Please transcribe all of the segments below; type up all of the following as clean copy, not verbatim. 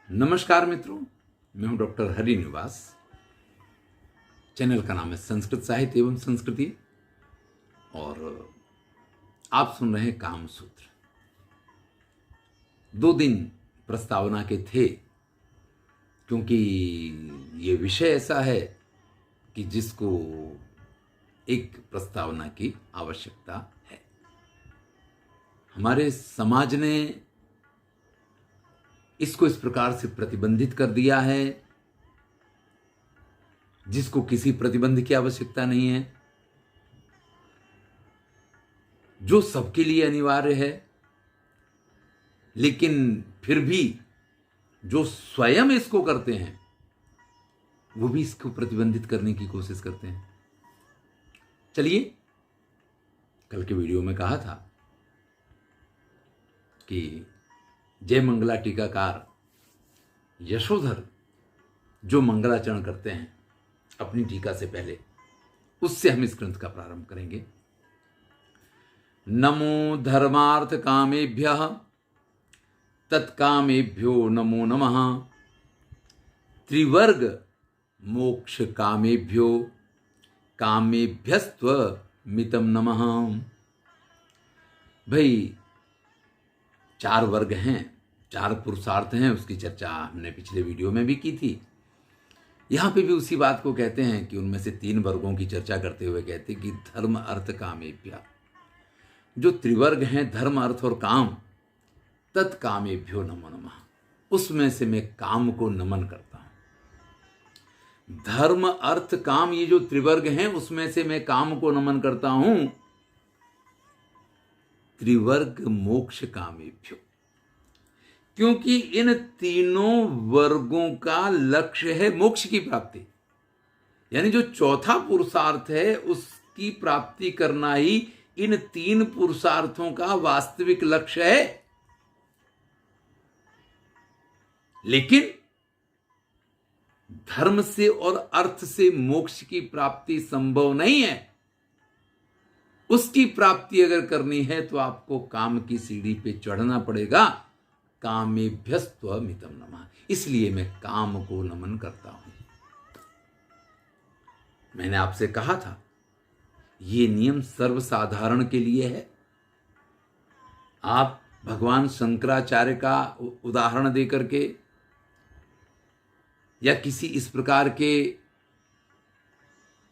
नमस्कार मित्रों, मैं हूं डॉक्टर हरि निवास। चैनल का नाम है संस्कृत साहित्य एवं संस्कृति और आप सुन रहे हैं काम सूत्र। 2 दिन प्रस्तावना के थे क्योंकि ये विषय ऐसा है कि जिसको एक प्रस्तावना की आवश्यकता है। हमारे समाज ने इसको इस प्रकार से प्रतिबंधित कर दिया है जिसको किसी प्रतिबंध की आवश्यकता नहीं है, जो सबके लिए अनिवार्य है, लेकिन फिर भी जो स्वयं इसको करते हैं वो भी इसको प्रतिबंधित करने की कोशिश करते हैं। चलिए, कल के वीडियो में कहा था कि जय मंगला टीकाकार यशोधर जो मंगलाचरण करते हैं अपनी टीका से पहले, उससे हम इस ग्रंथ का प्रारंभ करेंगे। नमो धर्मार्थ कामेभ्यः तत्कामेभ्यो नमो नमः। त्रिवर्ग मोक्ष कामेभ्यो कामेभ्यस्त्व मितम नमः। भाई 4 वर्ग हैं, 4 पुरुषार्थ हैं, उसकी चर्चा हमने पिछले वीडियो में भी की थी। यहां पे भी उसी बात को कहते हैं कि उनमें से 3 वर्गों की चर्चा करते हुए कहते हैं कि धर्म अर्थ कामेभ्य, जो त्रिवर्ग हैं धर्म अर्थ और काम, तत्कामेभ्यो नमो नमः, उसमें से मैं काम को नमन करता हूं। धर्म अर्थ काम, ये जो त्रिवर्ग हैं उसमें से मैं काम को नमन करता हूं। त्रिवर्ग मोक्ष कामेभ्यो, क्योंकि इन तीनों वर्गों का लक्ष्य है मोक्ष की प्राप्ति, यानी जो चौथा पुरुषार्थ है उसकी प्राप्ति करना ही इन 3 पुरुषार्थों का वास्तविक लक्ष्य है। लेकिन धर्म से और अर्थ से मोक्ष की प्राप्ति संभव नहीं है। उसकी प्राप्ति अगर करनी है तो आपको काम की सीढ़ी पे चढ़ना पड़ेगा। कामेभ्यस्त्व मितम नमः, इसलिए मैं काम को नमन करता हूं। मैंने आपसे कहा था ये नियम सर्वसाधारण के लिए है। आप भगवान शंकराचार्य का उदाहरण देकर के या किसी इस प्रकार के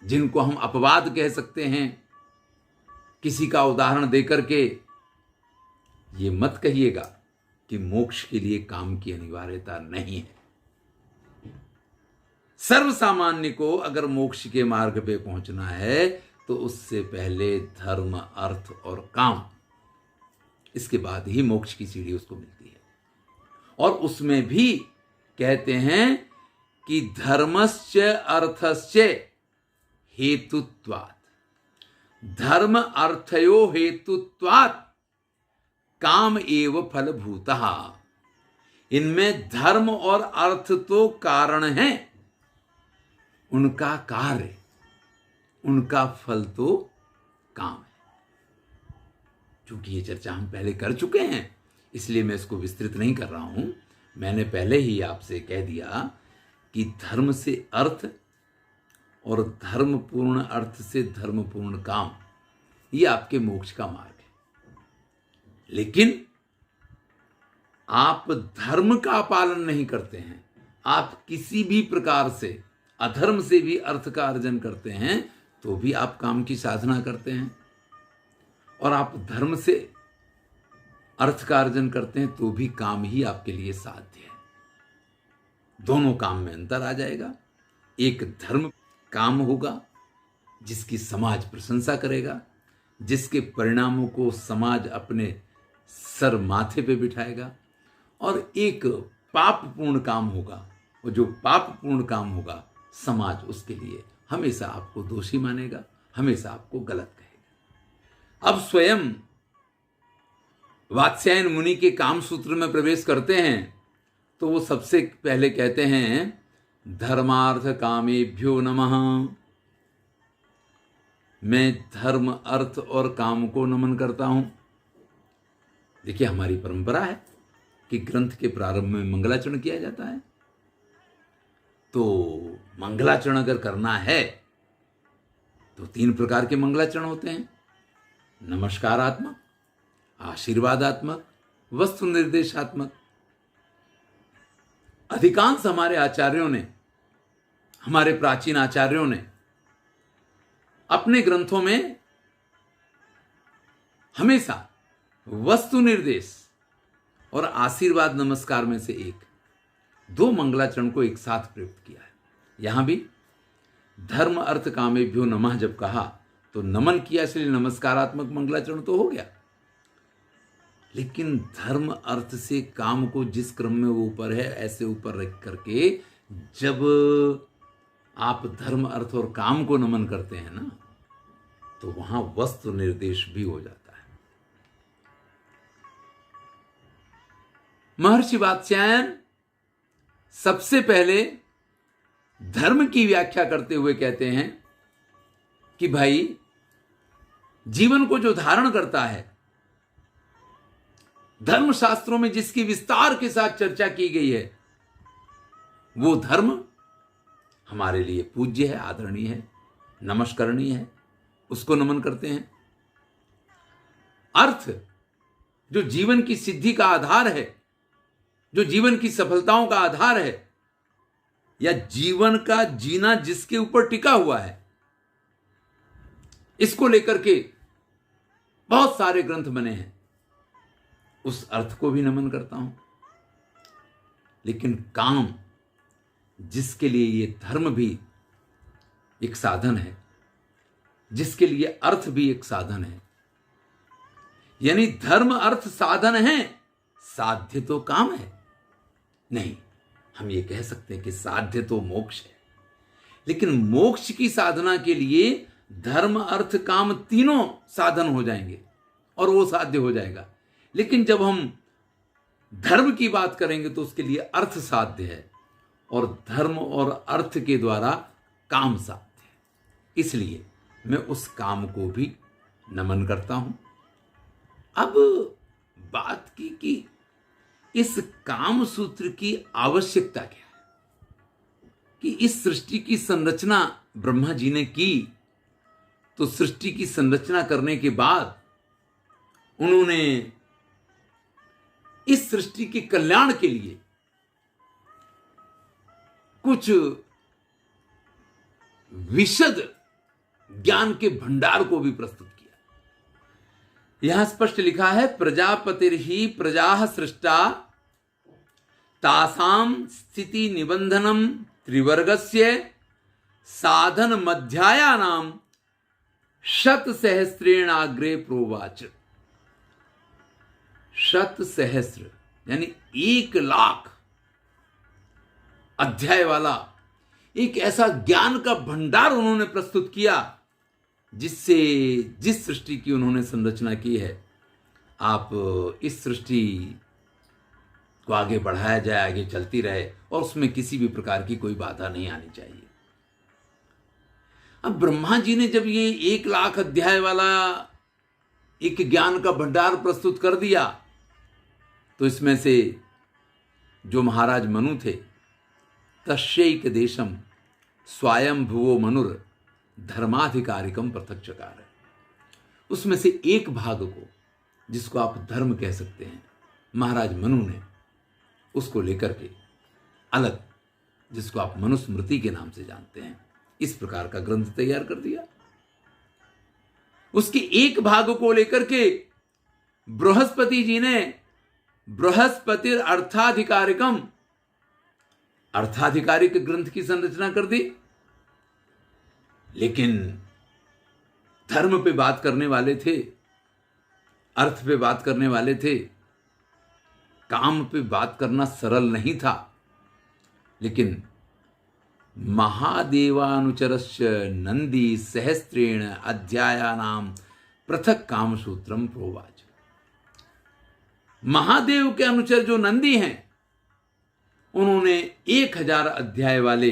जिनको हम अपवाद कह सकते हैं, किसी का उदाहरण देकर के ये मत कहिएगा कि मोक्ष के लिए काम की अनिवार्यता नहीं है। सर्वसामान्य को अगर मोक्ष के मार्ग पे पहुंचना है तो उससे पहले धर्म अर्थ और काम, इसके बाद ही मोक्ष की सीढ़ी उसको मिलती है। और उसमें भी कहते हैं कि धर्मश्च अर्थश्च हेतुत्वात्, धर्म अर्थयो हेतुत्वात् काम एव फलभूतः। इनमें धर्म और अर्थ तो कारण हैं, उनका कार्य, उनका फल तो काम है। चूंकि ये चर्चा हम पहले कर चुके हैं इसलिए मैं इसको विस्तृत नहीं कर रहा हूं। मैंने पहले ही आपसे कह दिया कि धर्म से अर्थ और धर्मपूर्ण अर्थ से धर्मपूर्ण काम, ये आपके मोक्ष का मार्ग है। लेकिन आप धर्म का पालन नहीं करते हैं, आप किसी भी प्रकार से अधर्म से भी अर्थ का अर्जन करते हैं तो भी आप काम की साधना करते हैं, और आप धर्म से अर्थ का अर्जन करते हैं तो भी काम ही आपके लिए साध्य है। दोनों काम में अंतर आ जाएगा। एक धर्म काम होगा जिसकी समाज प्रशंसा करेगा, जिसके परिणामों को समाज अपने सर माथे पे बिठाएगा, और एक पापपूर्ण काम होगा, और जो पापपूर्ण काम होगा समाज उसके लिए हमेशा आपको दोषी मानेगा, हमेशा आपको गलत कहेगा। अब स्वयं वात्स्यायन मुनि के काम सूत्र में प्रवेश करते हैं तो वो सबसे पहले कहते हैं धर्मार्थ कामेभ्यो नमः। मैं धर्म अर्थ और काम को नमन करता हूं। देखिए, हमारी परंपरा है कि ग्रंथ के प्रारंभ में मंगलाचरण किया जाता है। तो मंगलाचरण अगर करना है तो 3 प्रकार के मंगलाचरण होते हैं, नमस्कारात्मक, आशीर्वादात्मक, वस्तु निर्देशात्मक। अधिकांश हमारे आचार्यों ने, हमारे प्राचीन आचार्यों ने अपने ग्रंथों में हमेशा वस्तु निर्देश और आशीर्वाद नमस्कार में से 2 मंगलाचरण को एक साथ प्रयुक्त किया है। यहां भी धर्म अर्थ कामेभ्यो नमः जब कहा तो नमन किया, इसलिए नमस्कारात्मक मंगलाचरण तो हो गया। लेकिन धर्म अर्थ से काम को जिस क्रम में वो ऊपर है ऐसे ऊपर रख करके जब आप धर्म अर्थ और काम को नमन करते हैं ना, तो वहां वस्तु निर्देश भी हो जाता है। महर्षि वात्स्यायन सबसे पहले धर्म की व्याख्या करते हुए कहते हैं कि भाई जीवन को जो धारण करता है, धर्मशास्त्रों में जिसकी विस्तार के साथ चर्चा की गई है, वो धर्म हमारे लिए पूज्य है, आदरणीय है, नमस्करणीय है, उसको नमन करते हैं। अर्थ जो जीवन की सिद्धि का आधार है, जो जीवन की सफलताओं का आधार है, या जीवन का जीना जिसके ऊपर टिका हुआ है, इसको लेकर के बहुत सारे ग्रंथ बने हैं, उस अर्थ को भी नमन करता हूं। लेकिन काम जिसके लिए ये धर्म भी एक साधन है, जिसके लिए अर्थ भी एक साधन है, यानी धर्म अर्थ साधन है, साध्य तो काम है नहीं। हम ये कह सकते हैं कि साध्य तो मोक्ष है, लेकिन मोक्ष की साधना के लिए धर्म अर्थ काम तीनों साधन हो जाएंगे और वो साध्य हो जाएगा। लेकिन जब हम धर्म की बात करेंगे तो उसके लिए अर्थ साध्य है और धर्म और अर्थ के द्वारा काम साध्य है। इसलिए मैं उस काम को भी नमन करता हूं। अब बात की कि इस काम सूत्र की आवश्यकता क्या है, कि इस सृष्टि की संरचना ब्रह्मा जी ने की, तो सृष्टि की संरचना करने के बाद उन्होंने इस सृष्टि के कल्याण के लिए कुछ विशद ज्ञान के भंडार को भी प्रस्तुत किया। यहां स्पष्ट लिखा है, प्रजापतिर्हि प्रजा सृष्टा तासाम स्थिति निबंधनम त्रिवर्गस्य साधन मध्यायानाम शत सहस्रेण अग्रे प्रोवाच। शत सहस्र यानी 1,00,000 अध्याय वाला एक ऐसा ज्ञान का भंडार उन्होंने प्रस्तुत किया, जिससे जिस सृष्टि की उन्होंने संरचना की है, आप इस सृष्टि को आगे बढ़ाया जाए, आगे चलती रहे और उसमें किसी भी प्रकार की कोई बाधा नहीं आनी चाहिए। अब ब्रह्मा जी ने जब ये 1,00,000 अध्याय वाला एक ज्ञान का भंडार प्रस्तुत कर दिया, तो इसमें से जो महाराज मनु थे, तस्यैक देशम स्वयं भुवो मनुर धर्माधिकारिकम पृथक चकार, उसमें से एक भाग को, जिसको आप धर्म कह सकते हैं, महाराज मनु ने उसको लेकर के अलग, जिसको आप मनुस्मृति के नाम से जानते हैं, इस प्रकार का ग्रंथ तैयार कर दिया। उसके एक भाग को लेकर के बृहस्पति जी ने बृहस्पतिर अर्थाधिकारिकम, अर्थाधिकारिक ग्रंथ की संरचना कर दी। लेकिन धर्म पे बात करने वाले थे, अर्थ पे बात करने वाले थे, काम पे बात करना सरल नहीं था। लेकिन महादेवानुचरस्य नंदी सहस्त्रेण अध्यायानाम पृथक काम सूत्रम प्रोवाच। महादेव के अनुचर जो नंदी हैं, उन्होंने 1000 अध्याय वाले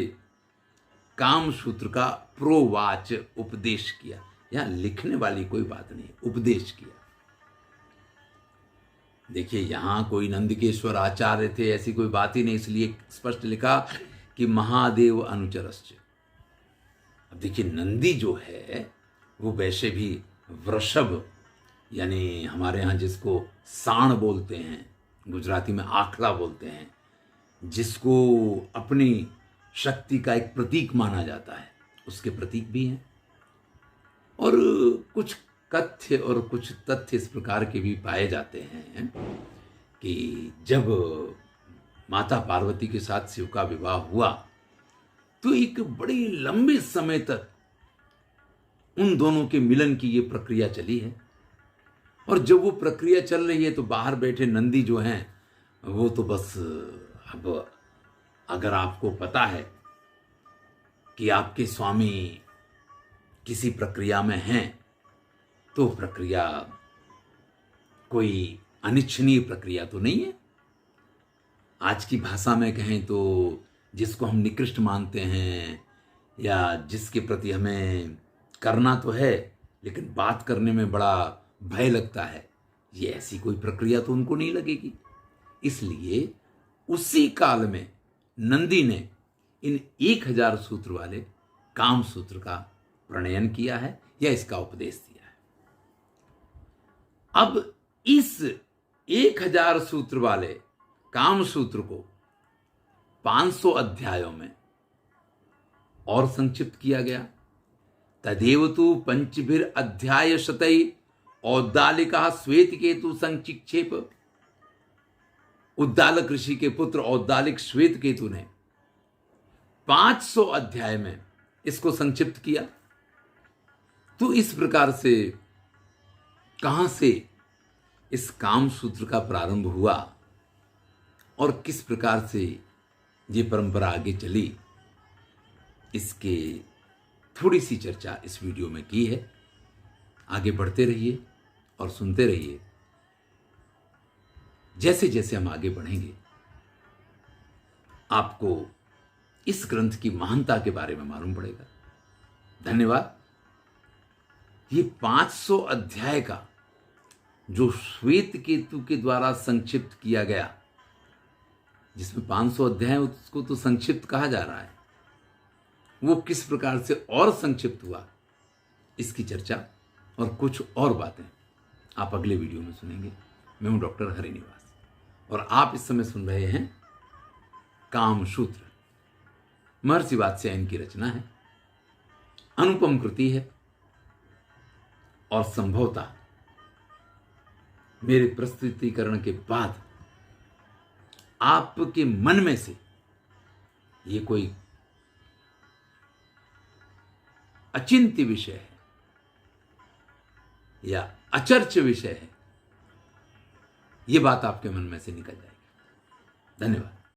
काम सूत्र का प्रोवाच उपदेश किया। यहां लिखने वाली कोई बात नहीं, उपदेश किया। देखिए, यहाँ कोई नंदिकेश्वर आचार्य थे ऐसी कोई बात ही नहीं, इसलिए स्पष्ट लिखा कि महादेव अनुचरश्च। अब देखिए, नंदी जो है वो वैसे भी वृषभ, यानी हमारे यहाँ जिसको सांड बोलते हैं, गुजराती में आखला बोलते हैं, जिसको अपनी शक्ति का एक प्रतीक माना जाता है, उसके प्रतीक भी हैं। और कुछ कथ्य और कुछ तथ्य इस प्रकार के भी पाए जाते हैं कि जब माता पार्वती के साथ शिव का विवाह हुआ तो एक बड़े लंबे समय तक उन दोनों के मिलन की ये प्रक्रिया चली है। और जब वो प्रक्रिया चल रही है तो बाहर बैठे नंदी जो हैं वो तो बस, अब अगर आपको पता है कि आपके स्वामी किसी प्रक्रिया में हैं तो प्रक्रिया कोई अनिच्छनीय प्रक्रिया तो नहीं है। आज की भाषा में कहें तो जिसको हम निकृष्ट मानते हैं या जिसके प्रति हमें करना तो है लेकिन बात करने में बड़ा भय लगता है, ये ऐसी कोई प्रक्रिया तो उनको नहीं लगेगी। इसलिए उसी काल में नंदी ने इन 1000 सूत्र वाले काम सूत्र का प्रणयन किया है या इसका उपदेश दिया है। अब इस 1000 सूत्र वाले काम सूत्र को 500 अध्यायों में और संक्षिप्त किया गया। तदेव तु पंचभिर अध्याय शतई औद्दालिका श्वेत केतु संचिक्षेप। उद्दालक ऋषि के पुत्र औद्दालिक श्वेत केतु ने 500 अध्याय में इसको संक्षिप्त किया। तो इस प्रकार से कहां से इस काम सूत्र का प्रारंभ हुआ और किस प्रकार से ये परंपरा आगे चली, इसके थोड़ी सी चर्चा इस वीडियो में की है। आगे बढ़ते रहिए और सुनते रहिए। जैसे जैसे हम आगे बढ़ेंगे आपको इस ग्रंथ की महानता के बारे में मालूम पड़ेगा। धन्यवाद। ये 500 अध्याय का जो श्वेत केतु के द्वारा संक्षिप्त किया गया, जिसमें 500 अध्याय उसको तो संक्षिप्त कहा जा रहा है, वो किस प्रकार से और संक्षिप्त हुआ, इसकी चर्चा और कुछ और बातें आप अगले वीडियो में सुनेंगे। मैं हूं डॉक्टर हरिनिवास और आप इस समय सुन रहे हैं काम सूत्र। महर्षि वात्स्यायन की रचना है, अनुपम कृति है और संभवतः मेरे प्रस्तुतिकरण के बाद आपके मन में से ये कोई अचिंत्य विषय है या अचर्च्य विषय है, ये बात आपके मन में से निकल जाएगी। धन्यवाद।